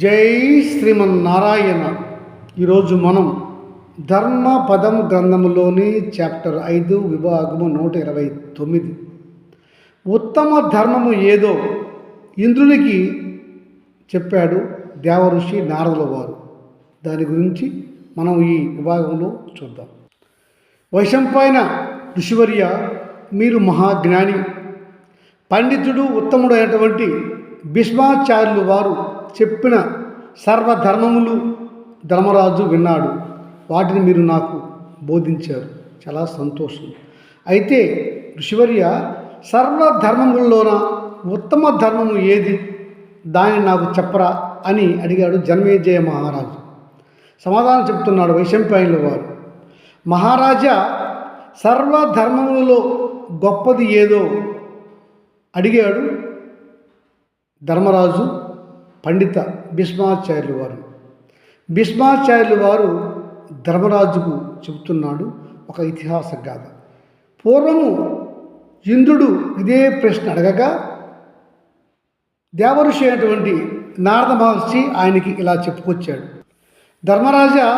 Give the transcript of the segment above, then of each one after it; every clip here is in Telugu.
జై శ్రీమన్నారాయణ. ఈరోజు మనం ధర్మపదం గ్రంథములోని చాప్టర్ 5 విభాగము 129 ఉత్తమ ధర్మము ఏదో ఇంద్రునికి చెప్పాడు దేవఋషి నారదుల వారు. దాని గురించి మనం ఈ విభాగంలో చూద్దాం. వైశంపాయన ఋషివర్య, మీరు మహాజ్ఞాని, పండితుడు, ఉత్తముడు అయినటువంటి భీష్మాచార్యులు వారు చెప్పిన సర్వధర్మములు ధర్మరాజు విన్నాడు. వాటిని మీరు నాకు బోధించారు, చాలా సంతోషం. అయితే ఋషివర్య, సర్వధర్మముల్లోన ఉత్తమ ధర్మము ఏది, దాన్ని నాకు చెప్పరా అని అడిగాడు జనమేజయ మహారాజు. సమాధానం చెప్తున్నాడు వైశంపాయనుల వారు. మహారాజా, సర్వధర్మములలో గొప్పది ఏదో అడిగాడు ధర్మరాజు పండిత భీష్మాచార్యులు వారు. భీష్మాచార్యులు వారు ధర్మరాజుకు చెబుతున్నాడు ఒక ఇతిహాస గాథ. పూర్వము ఇంద్రుడు ఇదే ప్రశ్న అడగగా దేవఋషి అయినటువంటి నారద మహర్షి ఆయనకి ఇలా చెప్పుకొచ్చాడు. ధర్మరాజా,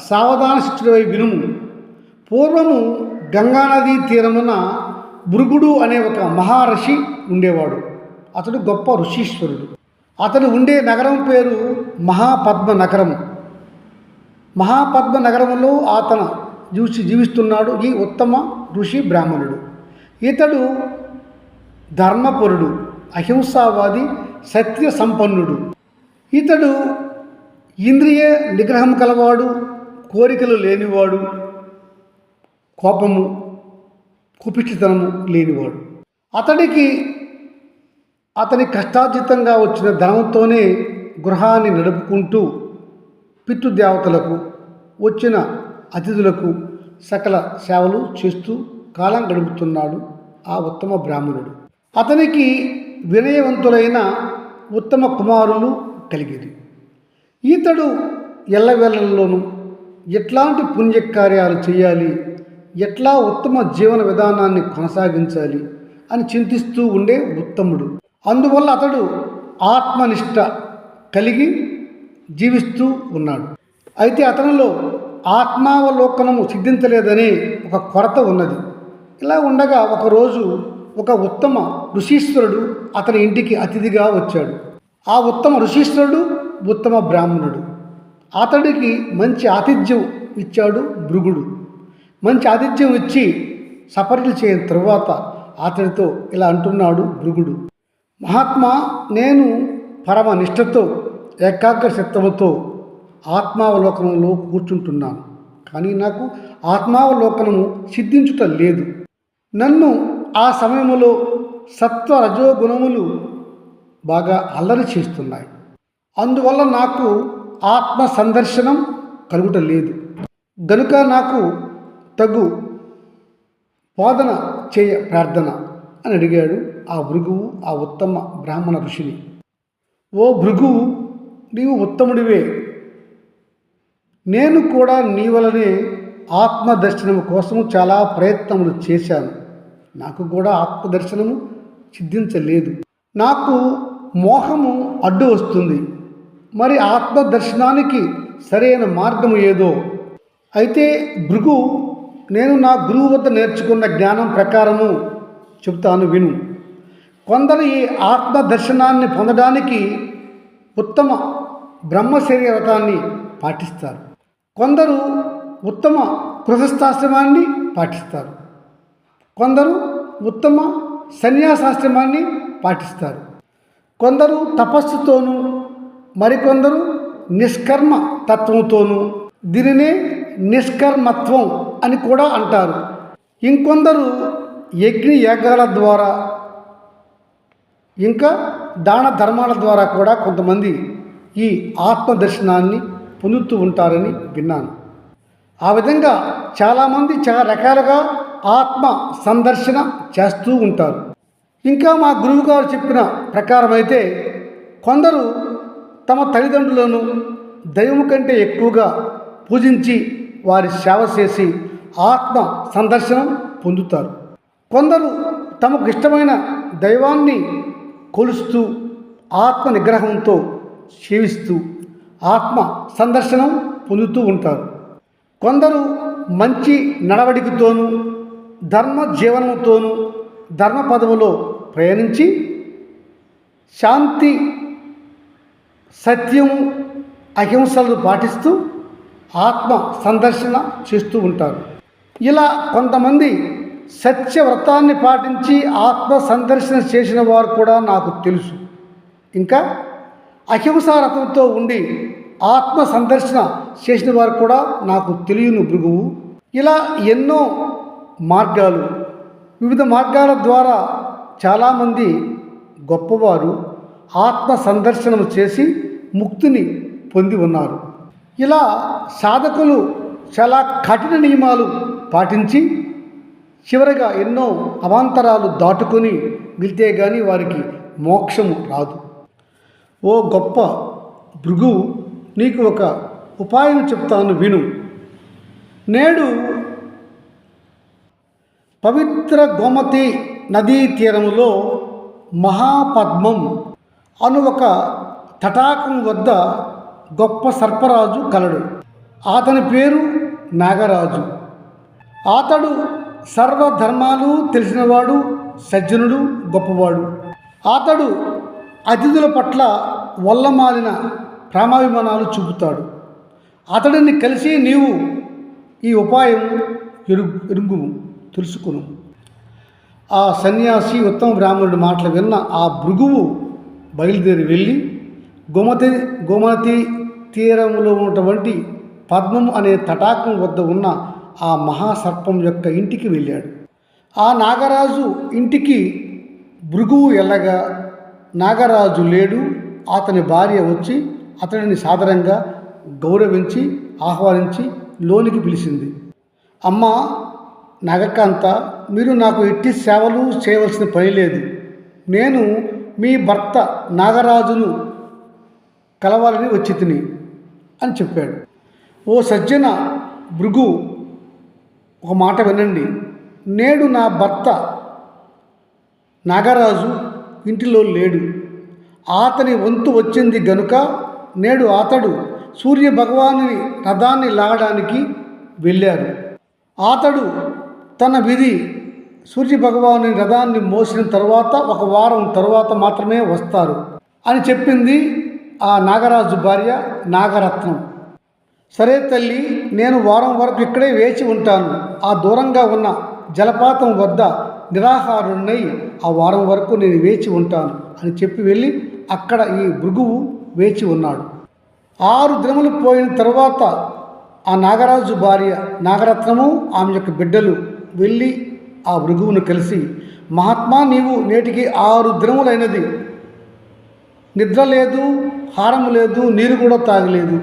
సావధాన శిక్షుడై వినుము. పూర్వము గంగానదీ తీరమున భృగుడు అనే ఒక మహారషి ఉండేవాడు. అతడు గొప్ప ఋషీశ్వరుడు. అతడు ఉండే నగరం పేరు మహాపద్మ నగరము. మహాపద్మ నగరములో అతను జీవిస్తున్నాడు ఈ ఉత్తమ ఋషి బ్రాహ్మణుడు. ఇతడు ధర్మపరుడు, అహింసావాది, సత్య సంపన్నుడు. ఇతడు ఇంద్రియ నిగ్రహం కలవాడు, కోరికలు లేనివాడు, కోపము కుపిష్టితనము లేనివాడు. అతని కష్టార్జితంగా వచ్చిన ధనంతోనే గృహాన్ని నడుపుకుంటూ పితృదేవతలకు, వచ్చిన అతిథులకు సకల సేవలు చేస్తూ కాలం గడుపుతున్నాడు ఆ ఉత్తమ బ్రాహ్మణుడు. అతనికి వినయవంతులైన ఉత్తమ కుమారులు కలిగిరి. ఇతడు ఎల్లవేళల్లోనూ ఎట్లాంటి పుణ్యకార్యాలు చేయాలి, ఎట్లా ఉత్తమ జీవన విధానాన్ని కొనసాగించాలి అని చింతిస్తూ ఉండే ఉత్తముడు. అందువల్ల అతడు ఆత్మనిష్ట కలిగి జీవిస్తూ ఉన్నాడు. అయితే అతనిలో ఆత్మావలోకనము సిద్ధించలేదనే ఒక కొరత ఉన్నది. ఇలా ఉండగా ఒకరోజు ఒక ఉత్తమ ఋషీశ్వరుడు అతని ఇంటికి అతిథిగా వచ్చాడు. ఆ ఉత్తమ ఋషీశ్వరుడు ఉత్తమ బ్రాహ్మణుడు. అతడికి మంచి ఆతిథ్యం ఇచ్చాడు భృగుడు. మంచి ఆతిథ్యం ఇచ్చి సపర్యలు చేయని తరువాత అతడితో ఇలా అంటున్నాడు భృగుడు. మహాత్మా, నేను పరమ నిష్ఠతో ఏకాగ్ర చిత్తముతో ఆత్మావలోకనంలో కూర్చుంటున్నాను. కానీ నాకు ఆత్మావలోకనము సిద్ధించుట లేదు. నన్ను ఆ సమయంలో సత్వ రజోగుణములు బాగా అల్లరి చేస్తున్నాయి. అందువల్ల నాకు ఆత్మ సందర్శనం కలుగుట లేదు. గనుక నాకు తగు బోధన చేయ ప్రార్థన అని అడిగాడు ఆ భృగువు ఆ ఉత్తమ బ్రాహ్మణ ఋషిని. ఓ భృగువు, నీవు ఉత్తముడివే. నేను కూడా నీ వలనే ఆత్మదర్శనము కోసము చాలా ప్రయత్నములు చేశాను. నాకు కూడా ఆత్మదర్శనము సిద్ధించలేదు. నాకు మోహము అడ్డు వస్తుంది. మరి ఆత్మదర్శనానికి సరైన మార్గము ఏదో. అయితే భృగు, నేను నా గురువు వద్ద నేర్చుకున్న జ్ఞానం ప్రకారము చెబుతాను, విను. కొందరు ఈ ఆత్మదర్శనాన్ని పొందడానికి ఉత్తమ బ్రహ్మచర్య వ్రతాన్ని పాటిస్తారు. కొందరు ఉత్తమ గృహస్థాశ్రమాన్ని పాటిస్తారు. కొందరు ఉత్తమ సన్యాసాశ్రమాన్ని పాటిస్తారు. కొందరు తపస్సుతోనూ, మరికొందరు నిష్కర్మ తత్వంతోనూ, దీనినే నిష్కర్మత్వం అని కూడా అంటారు. ఇంకొందరు యజ్ఞ యాగాల ద్వారా, ఇంకా దాన ధర్మాల ద్వారా కూడా కొంతమంది ఈ ఆత్మదర్శనాన్ని పొందుతూ ఉంటారని విన్నాను. ఆ విధంగా చాలామంది చాలా రకాలుగా ఆత్మ సందర్శన చేస్తూ ఉంటారు. ఇంకా మా గురువుగారు చెప్పిన ప్రకారం అయితే కొందరు తమ తల్లిదండ్రులను దైవం కంటే ఎక్కువగా పూజించి వారి సేవ చేసి ఆత్మ సందర్శనం పొందుతారు. కొందరు తమకు ఇష్టమైన దైవాన్ని కొలుస్తూ ఆత్మ నిగ్రహంతో సేవిస్తూ ఆత్మ సందర్శనం పొందుతూ ఉంటారు. కొందరు మంచి నడవడికతోనూ ధర్మ జీవనంతోనూ ధర్మ పదవులో ప్రయాణించి శాంతి సత్యము అహింసలను పాటిస్తూ ఆత్మ సందర్శన చేస్తూ ఉంటారు. ఇలా కొంతమంది సత్యవ్రతాన్ని పాటించి ఆత్మ సందర్శన చేసిన వారు కూడా నాకు తెలుసు. ఇంకా అహింసారథంతో ఉండి ఆత్మ సందర్శన చేసిన వారు కూడా నాకు తెలియను భృగువు. ఇలా ఎన్నో మార్గాలు, వివిధ మార్గాల ద్వారా చాలామంది గొప్పవారు ఆత్మ సందర్శనం చేసి ముక్తిని పొంది ఉన్నారు. ఇలా సాధకులు చాలా కఠిన నియమాలు పాటించి చివరగా ఎన్నో అవాంతరాలు దాటుకొని వెళ్తే కానీ వారికి మోక్షము రాదు. ఓ గొప్ప భృగువు, నీకు ఒక ఉపాయం చెప్తాను విను. నేడు పవిత్ర గోమతి నదీ తీరములో మహాపద్మం అను ఒక తటాకం వద్ద గొప్ప సర్పరాజు కలడు. అతని పేరు నాగరాజు. అతడు సర్వధర్మాలు తెలిసినవాడు, సజ్జనుడు, గొప్పవాడు. అతడు అతిథుల పట్ల వల్లమాలిన ప్రేమాభిమానాలు చూపుతాడు. అతడిని కలిసి నీవు ఈ ఉపాయం ఎరుగుము, తెలుసుకును. ఆ సన్యాసి ఉత్తమ బ్రాహ్మణుడి మాటలు విన్న ఆ భృగువు బయలుదేరి వెళ్ళి గోమతి తీరంలో ఉన్నటువంటి పద్మం అనే తటాకం వద్ద ఉన్న ఆ మహాసర్పం యొక్క ఇంటికి వెళ్ళాడు. ఆ నాగరాజు ఇంటికి భృగువు వెళ్ళగా నాగరాజు లేడు. అతని భార్య వచ్చి అతడిని సాదరంగా గౌరవించి ఆహ్వానించి లోనికి పిలిచింది. అమ్మా నాగకాంత, మీరు నాకు ఎట్టి సేవలు చేయవలసిన పని లేదు. నేను మీ భర్త నాగరాజును కలవాలని వచ్చి తిని అని చెప్పాడు. ఓ సజ్జన భృగు, ఒక మాట వినండి. నేడు నా భర్త నాగరాజు ఇంటిలో లేడు. అతని వంతు వచ్చింది గనుక నేడు అతడు సూర్య భగవానుని రథాన్ని లాగడానికి వెళ్ళారు. అతడు తన విధి సూర్య భగవాను రథాన్ని మోసిన తర్వాత 1 వారం తరువాత మాత్రమే వస్తారు అని చెప్పింది ఆ నాగరాజు భార్య నాగరత్నం. సరే తల్లి, నేను వారం వరకు ఇక్కడే వేచి ఉంటాను. ఆ దూరంగా ఉన్న జలపాతం వద్ద నిరాహారుణ్ణై ఆ వారం వరకు నేను వేచి ఉంటాను అని చెప్పి వెళ్ళి అక్కడ ఈ భృగువు వేచి ఉన్నాడు. 6 దినములు పోయిన తర్వాత ఆ నాగరాజు భార్య నాగరత్నము ఆమె యొక్క బిడ్డలు వెళ్ళి ఆ భృగువును కలిసి, మహాత్మా, నీవు నేటికి 6 దినములైనది, నిద్ర లేదు, హారము లేదు, నీరు కూడా తాగలేదు.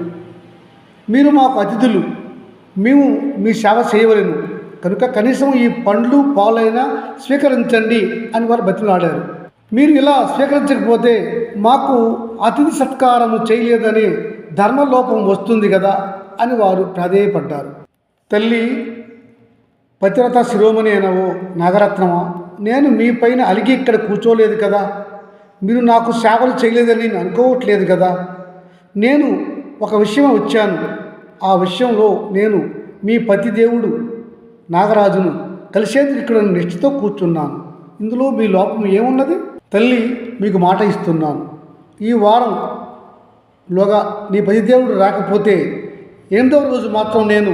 మీరు మాకు అతిథులు, మేము మీ సేవ చేయవలెను కనుక కనీసం ఈ పండ్లు పాలైనా స్వీకరించండి అని వారు బతిమలాడారు. మీరు ఇలా స్వీకరించకపోతే మాకు అతిథి సత్కారము చేయలేదని ధర్మలోపం వస్తుంది కదా అని వారు ప్రాధేయపడ్డారు. తల్లి పతివ్రత శిరోమణి అయినవో నాగరత్నమా, నేను మీ పైన అలిగి ఇక్కడ కూర్చోలేదు కదా, మీరు నాకు సేవలు చేయలేదని నేను అనుకోవట్లేదు కదా. నేను ఒక విషయం వచ్చాను. ఆ విషయంలో నేను మీ పతిదేవుడు నాగరాజును కలిసేందుకు ఇక్కడ నిష్ఠతో కూర్చున్నాను. ఇందులో మీ లోపం ఏమున్నది? తల్లి, మీకు మాట ఇస్తున్నాను. ఈ వారంలోగా నీ పతిదేవుడు రాకపోతే 8వ రోజు మాత్రం నేను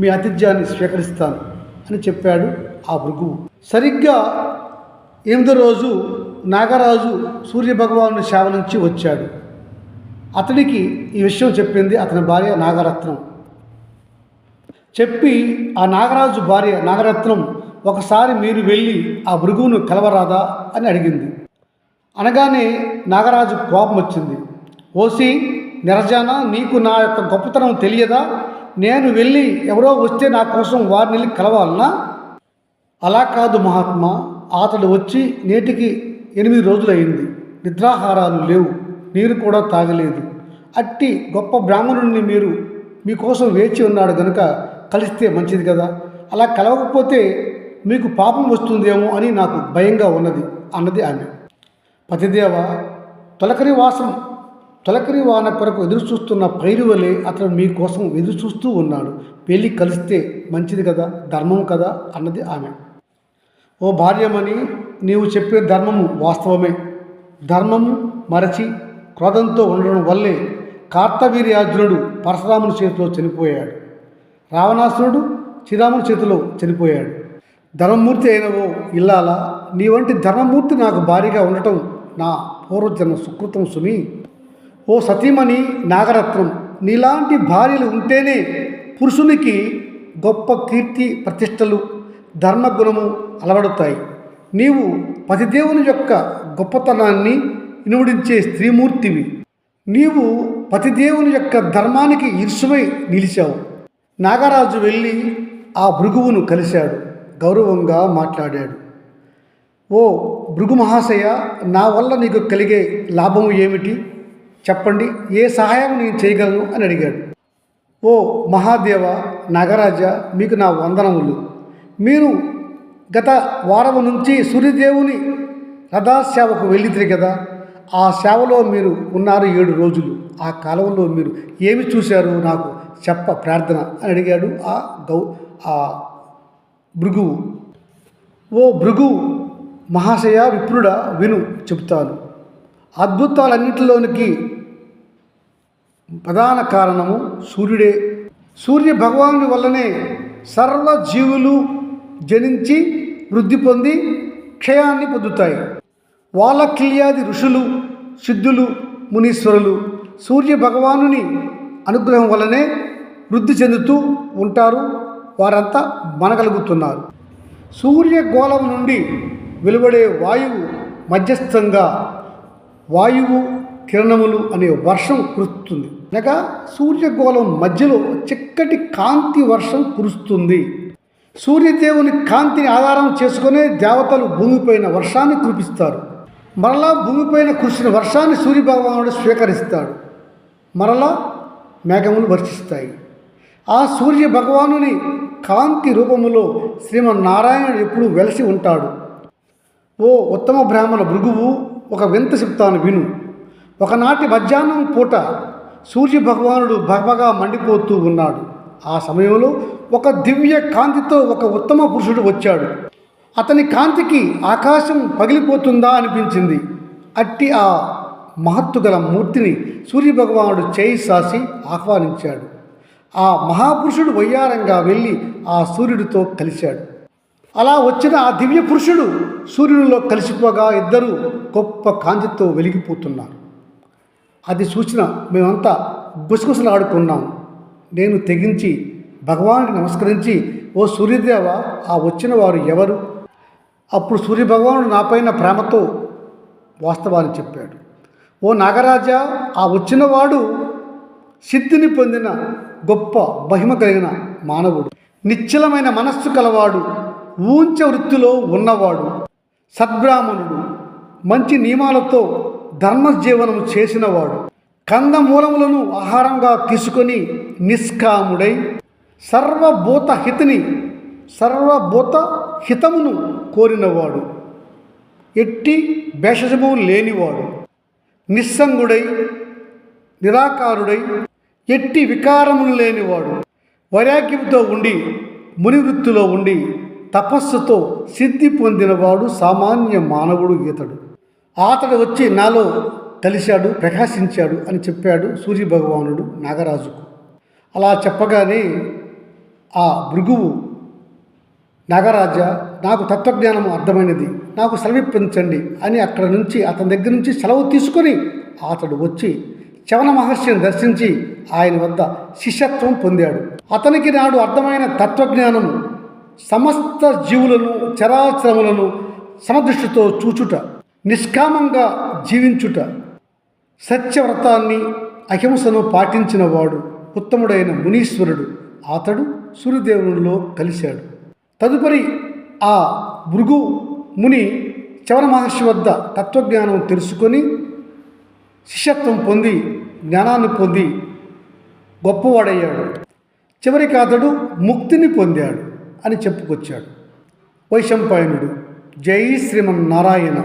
మీ ఆతిథ్యాన్ని స్వీకరిస్తాను అని చెప్పాడు ఆ భృగువు. సరిగ్గా 8వ రోజు నాగరాజు సూర్యభగవాను సేవ నుంచి వచ్చాడు. అతడికి ఈ విషయం చెప్పింది అతని భార్య నాగరత్నం. చెప్పి ఆ నాగరాజు భార్య నాగరత్నం, ఒకసారి మీరు వెళ్ళి ఆ భృగువును కలవరాదా అని అడిగింది. అనగానే నాగరాజు కోపం వచ్చింది. ఓసి నిరజాన, నీకు నా యొక్క గొప్పతనం తెలియదా? నేను వెళ్ళి ఎవరో వస్తే నా కోసం వారిని వెళ్ళి కలవాలనా? అలా కాదు మహాత్మా, అతడు వచ్చి నేటికి 8 రోజులైంది. నిద్రాహారాలు లేవు, నీరు కూడా తాగలేదు. అట్టి గొప్ప బ్రాహ్మణుడిని మీరు మీకోసం వేచి ఉన్నాడు కనుక కలిస్తే మంచిది కదా. అలా కలవకపోతే మీకు పాపం వస్తుందేమో అని నాకు భయంగా ఉన్నది అన్నది ఆమె. పతిదేవ, తొలకరి వాసం తొలకరి వాన కొరకు ఎదురుచూస్తున్న పైరు వలె అతడు మీకోసం ఎదురుచూస్తూ ఉన్నాడు. వెళ్ళి కలిస్తే మంచిది కదా, ధర్మం కదా అన్నది ఆమె. ఓ భార్యమని, నీవు చెప్పే ధర్మము వాస్తవమే. ధర్మము మరచి క్రోధంతో ఉండడం వల్లే కార్తవీర్యార్జునుడు పరశురాముని చేతిలో చనిపోయాడు. రావణాసురుడు శ్రీరాముని చేతిలో చనిపోయాడు. ధర్మమూర్తి అయినవో ఇల్లాలా, నీ వంటి ధర్మమూర్తి నాకు భార్యగా ఉండటం నా పూర్వజన్మ సుకృతం సుమి. ఓ సతీమణి నాగరత్నం, నీలాంటి భార్యలు ఉంటేనే పురుషునికి గొప్ప కీర్తి ప్రతిష్టలు ధర్మగుణము అలవడుతాయి. నీవు పతిదేవుని యొక్క గొప్పతనాన్ని ఇనుమడించే స్త్రీమూర్తివి. నీవు పతిదేవుని యొక్క ధర్మానికి ఈర్ష్యమై నిలిచావు. నాగరాజు వెళ్ళి ఆ భృగువును కలిశాడు. గౌరవంగా మాట్లాడాడు. ఓ భృగు మహాశయ, నా వల్ల నీకు కలిగే లాభం ఏమిటి చెప్పండి, ఏ సహాయం నేను చేయగలను అని అడిగాడు. ఓ మహాదేవ నాగరాజా, మీకు నా వందనములు. మీరు గత వారం నుంచి సూర్యదేవుని రథసేవకు వెళ్ళిద్రి కదా, ఆ సేవలో మీరు ఉన్నారు 7 రోజులు. ఆ కాలంలో మీరు ఏమి చూశారు నాకు చెప్ప ప్రార్థన అని అడిగాడు ఆ భృగువు. ఓ భృగు మహాశయ విప్రుడా, విను చెబుతాను. అద్భుతాలన్నింటిలోనికి ప్రధాన కారణము సూర్యుడే. సూర్య భగవానుడి వల్లనే సర్వజీవులు జనించి వృద్ధి పొంది క్షయాన్ని పొందుతాయి. వాలకిల్యాది ఋషులు, సిద్ధులు, మునీశ్వరులు సూర్య భగవానుని అనుగ్రహం వల్లనే వృద్ధి చెందుతూ ఉంటారు. వారంతా మనగలుగుతున్నారు. సూర్యగోళం నుండి వెలువడే వాయువు మధ్యస్థంగా వాయువు కిరణములు అనే వర్షం కురుస్తుంది. అనగా సూర్యగోళం మధ్యలో చిక్కటి కాంతి వర్షం కురుస్తుంది. సూర్యదేవుని కాంతిని ఆధారం చేసుకునే దేవతలు భూమిపైన వర్షాన్ని కురిపిస్తారు. మరలా భూమిపైన కురిసిన వర్షాన్ని సూర్యభగవానుడు స్వీకరిస్తాడు. మరలా మేఘములు వర్షిస్తాయి. ఆ సూర్య భగవానుని కాంతి రూపములో శ్రీమన్నారాయణుడు ఎప్పుడూ వెలసి ఉంటాడు. ఓ ఉత్తమ బ్రాహ్మణ భృగువు, ఒక వింత చెప్తాను విను. ఒకనాటి మధ్యాహ్నం పూట సూర్య భగవానుడు భగభగా మండిపోతూ ఉన్నాడు. ఆ సమయంలో ఒక దివ్య కాంతితో ఒక ఉత్తమ పురుషుడు వచ్చాడు. అతని కాంతికి ఆకాశం పగిలిపోతుందా అనిపించింది. అట్టి ఆ మహత్తుగల మూర్తిని సూర్యభగవానుడు చేయి సాసి ఆహ్వానించాడు. ఆ మహాపురుషుడు వయ్యారంగా వెళ్ళి ఆ సూర్యుడితో కలిశాడు. అలా వచ్చిన ఆ దివ్య పురుషుడు సూర్యునిలో కలిసిపోగా ఇద్దరు గొప్ప కాంతితో వెలిగిపోతున్నారు. అది చూసిన మేమంతా గుసగుసలాడుకున్నాం. నేను తెగించి భగవానుడికి నమస్కరించి, ఓ సూర్యదేవ, ఆ వచ్చిన వారు ఎవరు? అప్పుడు సూర్యభగవానుడు నాపైన ప్రేమతో వాస్తవాన్ని చెప్పాడు. ఓ నాగరాజా, ఆ వచ్చినవాడు సిద్ధిని పొందిన గొప్ప మహిమ కలిగిన మానవుడు. నిశ్చలమైన మనస్సు కలవాడు, ఊంచ వృత్తిలో ఉన్నవాడు, సద్బ్రాహ్మణుడు, మంచి నియమాలతో ధర్మజీవనము చేసినవాడు, కందమూలములను ఆహారంగా తీసుకొని నిష్కాముడై సర్వభూత హితమును కోరినవాడు, ఎట్టి భేషజము లేనివాడు, నిస్సంగుడై నిరాకారుడై ఎట్టి వికారములు లేనివాడు, వైరాగ్యంతో ఉండి మునివృత్తిలో ఉండి తపస్సుతో సిద్ధి పొందినవాడు సామాన్య మానవుడు ఈతడు. అతడు వచ్చి నాలో కలిశాడు, ప్రకాశించాడు అని చెప్పాడు సూర్యభగవానుడు నాగరాజుకు. అలా చెప్పగానే ఆ భృగువు, నాగరాజా, నాకు తత్వజ్ఞానం అర్థమైనది, నాకు సెలవిప్పించండి అని అతని దగ్గర నుంచి సెలవు తీసుకొని అతడు వచ్చి చవన మహర్షిని దర్శించి ఆయన వద్ద శిష్యత్వం పొందాడు. అతనికి నాడు అర్థమైన తత్వజ్ఞానము సమస్త జీవులను చరాచరములను సమదృష్టితో చూచుట, నిష్కామంగా జీవించుట, సత్యవ్రతాన్ని అహింసను పాటించిన వాడు ఉత్తముడైన మునీశ్వరుడు. అతడు సూర్యదేవునిలో కలిశాడు. తదుపరి ఆ భృగు ముని చవన మహర్షి వద్ద తత్వజ్ఞానం తెలుసుకొని శిష్యత్వం పొంది జ్ఞానాన్ని పొంది గొప్పవాడయ్యాడు. చివరికి అతడు ముక్తిని పొందాడు అని చెప్పుకొచ్చాడు వైశంపాయనుడు. జై శ్రీమన్నారాయణ.